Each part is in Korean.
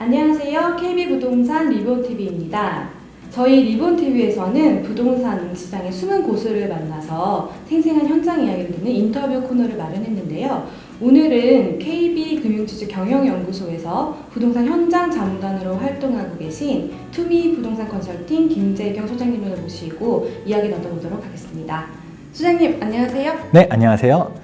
안녕하세요. KB부동산 리본TV입니다. 저희 리본TV에서는 부동산 시장의 숨은 고수를 만나서 생생한 현장 이야기를 듣는 인터뷰 코너를 마련했는데요. 오늘은 KB금융지주 경영연구소에서 부동산 현장 자문단으로 활동하고 계신 투미 부동산 컨설팅 김재경 소장님을 모시고 이야기 나눠보도록 하겠습니다. 소장님, 안녕하세요. 네, 안녕하세요.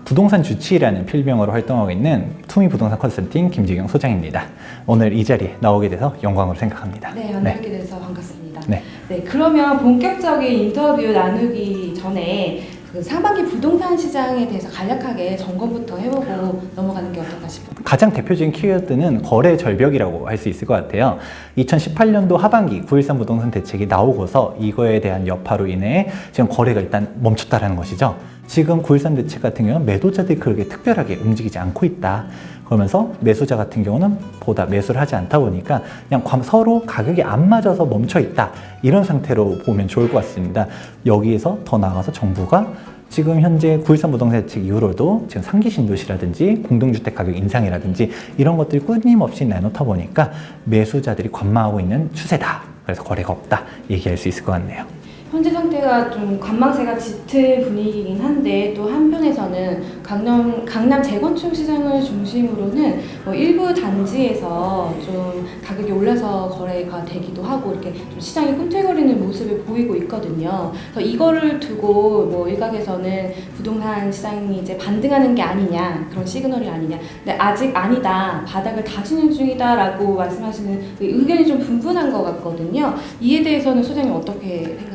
부동산 주치의라는 필명으로 활동하고 있는 투미 부동산 컨설팅 김재경 소장입니다. 오늘 이 자리에 나오게 돼서 영광으로 생각합니다. 네, 만나게 돼서 반갑습니다. 네. 그러면 본격적인 인터뷰 나누기 전에 상반기 부동산 시장에 대해서 간략하게 점검부터 해보고 넘어가는 게 어떨까 싶어요. 가장 대표적인 키워드는 거래 절벽이라고 할 수 있을 것 같아요. 2018년도 하반기 9.13 부동산 대책이 나오고서 이거에 대한 여파로 인해 지금 거래가 일단 멈췄다라는 것이죠. 지금 9.13 대책 같은 경우는 매도자들이 그렇게 특별하게 움직이지 않고 있다. 그러면서 매수자 같은 경우는 보다 매수를 하지 않다 보니까 그냥 서로 가격이 안 맞아서 멈춰 있다. 이런 상태로 보면 좋을 것 같습니다. 여기에서 더 나아가서 정부가 지금 현재 9.13 부동산 대책 이후로도 지금 상기 신도시라든지 공동주택 가격 인상이라든지 이런 것들이 끊임없이 나놓다 보니까 매수자들이 관망하고 있는 추세다. 그래서 거래가 없다. 얘기할 수 있을 것 같네요. 현재 상태가 좀 관망세가 짙은 분위기이긴 한데 또 한편에서는 강남 재건축 시장을 중심으로는 일부 단지에서 좀 가격이 올라서 거래가 되기도 하고 이렇게 좀 시장이 꿈틀거리는 모습을 보이고 있거든요. 그래서 이거를 두고 일각에서는 부동산 시장이 이제 반등하는 게 아니냐 그런 시그널이 아니냐. 근데 아직 아니다. 바닥을 다지는 중이다라고 말씀하시는 의견이 좀 분분한 것 같거든요. 이에 대해서는 소장님 어떻게 생각하세요?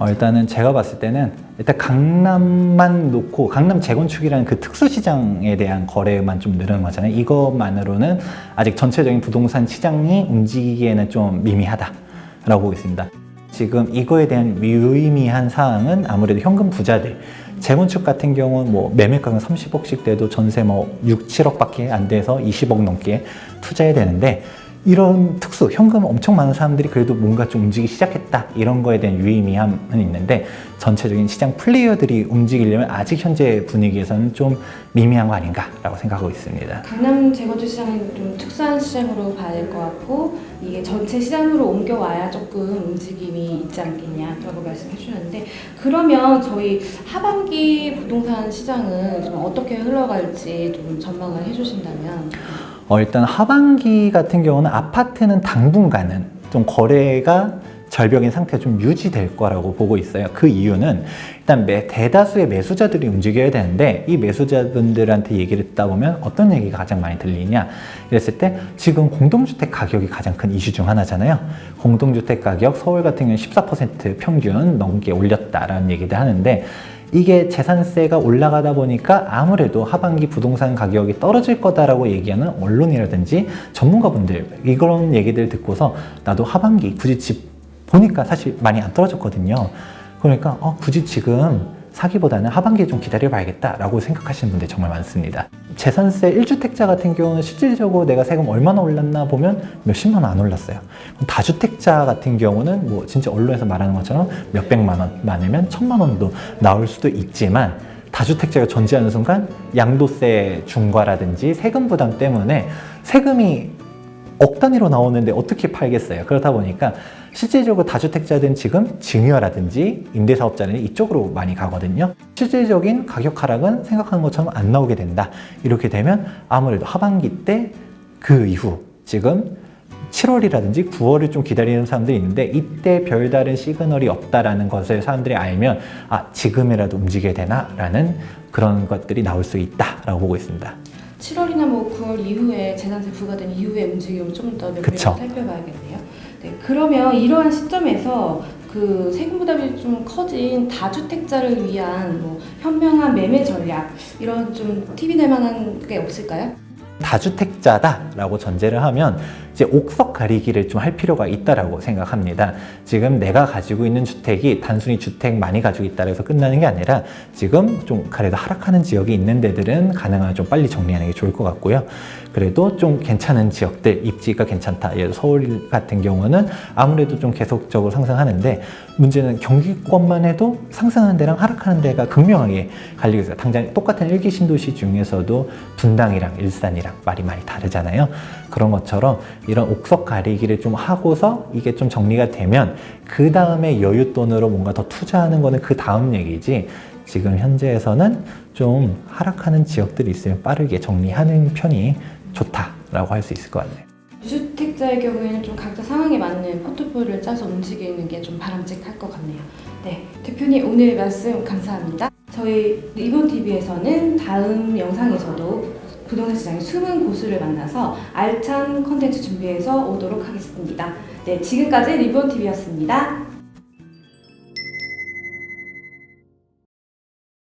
일단은 제가 봤을 때는 일단 강남만 놓고 강남 재건축이라는 그 특수시장에 대한 거래만 좀 늘어난 거잖아요. 이것만으로는 아직 전체적인 부동산 시장이 움직이기에는 좀 미미하다라고 보고 있습니다. 지금 이거에 대한 유의미한 사항은 아무래도 현금 부자들 재건축 같은 경우는 매매가가 30억씩 돼도 전세 6, 7억밖에 안 돼서 20억 넘게 투자해야 되는데 이런 특수, 현금 엄청 많은 사람들이 그래도 뭔가 좀 움직이기 시작했다 이런 거에 대한 유의미함은 있는데 전체적인 시장 플레이어들이 움직이려면 아직 현재 분위기에서는 좀 미미한 거 아닌가라고 생각하고 있습니다. 강남 재건축 시장은 좀 특수한 시장으로 봐야 될 것 같고 이게 전체 시장으로 옮겨와야 조금 움직임이 있지 않겠냐라고 말씀해 주셨는데 그러면 저희 하반기 부동산 시장은 좀 어떻게 흘러갈지 좀 전망을 해주신다면 일단 하반기 같은 경우는 아파트는 당분간은 좀 거래가 절벽인 상태가 좀 유지될 거라고 보고 있어요. 그 이유는 일단 대다수의 매수자들이 움직여야 되는데 이 매수자분들한테 얘기를 듣다 보면 어떤 얘기가 가장 많이 들리냐 이랬을 때 지금 공동주택 가격이 가장 큰 이슈 중 하나잖아요. 공동주택 가격 서울 같은 경우는 14% 평균 넘게 올렸다라는 얘기를 하는데 이게 재산세가 올라가다 보니까 아무래도 하반기 부동산 가격이 떨어질 거다라고 얘기하는 언론이라든지 전문가분들 이런 얘기들 듣고서 나도 하반기 굳이 집 보니까 사실 많이 안 떨어졌거든요. 그러니까 굳이 지금 사기보다는 하반기에 좀 기다려봐야겠다라고 생각하시는 분들이 정말 많습니다. 재산세 1주택자 같은 경우는 실질적으로 내가 세금 얼마나 올랐나 보면 몇십만 원 안 올랐어요. 다주택자 같은 경우는 진짜 언론에서 말하는 것처럼 몇백만 원 많으면 1,000만 원도 나올 수도 있지만 다주택자가 존재하는 순간 양도세 중과라든지 세금 부담 때문에 세금이 억 단위로 나오는데 어떻게 팔겠어요? 그렇다 보니까 실질적으로 다주택자들은 지금 증여라든지 임대사업자는 이쪽으로 많이 가거든요. 실질적인 가격 하락은 생각하는 것처럼 안 나오게 된다. 이렇게 되면 아무래도 하반기 때 그 이후 지금 7월이라든지 9월을 좀 기다리는 사람들이 있는데 이때 별다른 시그널이 없다라는 것을 사람들이 알면 지금이라도 움직여야 되나라는 그런 것들이 나올 수 있다라고 보고 있습니다. 7월이나 9월 이후에 재산세 부과된 이후에 움직임을 좀 더 면밀하게 살펴봐야겠네요. 네, 그러면 이러한 시점에서 그 세금 부담이 좀 커진 다주택자를 위한 현명한 매매 전략 이런 좀 팁이 될 만한 게 없을까요? 다주택자다라고 전제를 하면 이제 옥석 가리기를 좀 할 필요가 있다라고 생각합니다. 지금 내가 가지고 있는 주택이 단순히 주택 많이 가지고 있다고 해서 끝나는 게 아니라 지금 좀 그래도 하락하는 지역이 있는 데들은 가능하면 좀 빨리 정리하는 게 좋을 것 같고요. 그래도 좀 괜찮은 지역들, 입지가 괜찮다. 예를 들어 서울 같은 경우는 아무래도 좀 계속적으로 상승하는데 문제는 경기권만 해도 상승하는 데랑 하락하는 데가 극명하게 갈리고 있어요. 당장 똑같은 일기 신도시 중에서도 분당이랑 일산이랑 말이 많이 다르잖아요. 그런 것처럼 이런 옥석 가리기를 좀 하고서 이게 좀 정리가 되면 그 다음에 여윳돈으로 뭔가 더 투자하는 거는 그 다음 얘기지, 지금 현재에서는 좀 하락하는 지역들이 있으면 빠르게 정리하는 편이 좋다라고 할 수 있을 것 같네요. 주택자의 경우에는 좀 각자 상황에 맞는 포트폴리오를 짜서 움직이는 게 좀 바람직할 것 같네요. 네, 대표님 오늘 말씀 감사합니다. 저희 리본TV에서는 다음 영상에서도 부동산 시장의 숨은 고수를 만나서 알찬 컨텐츠 준비해서 오도록 하겠습니다. 네, 지금까지 리본TV였습니다.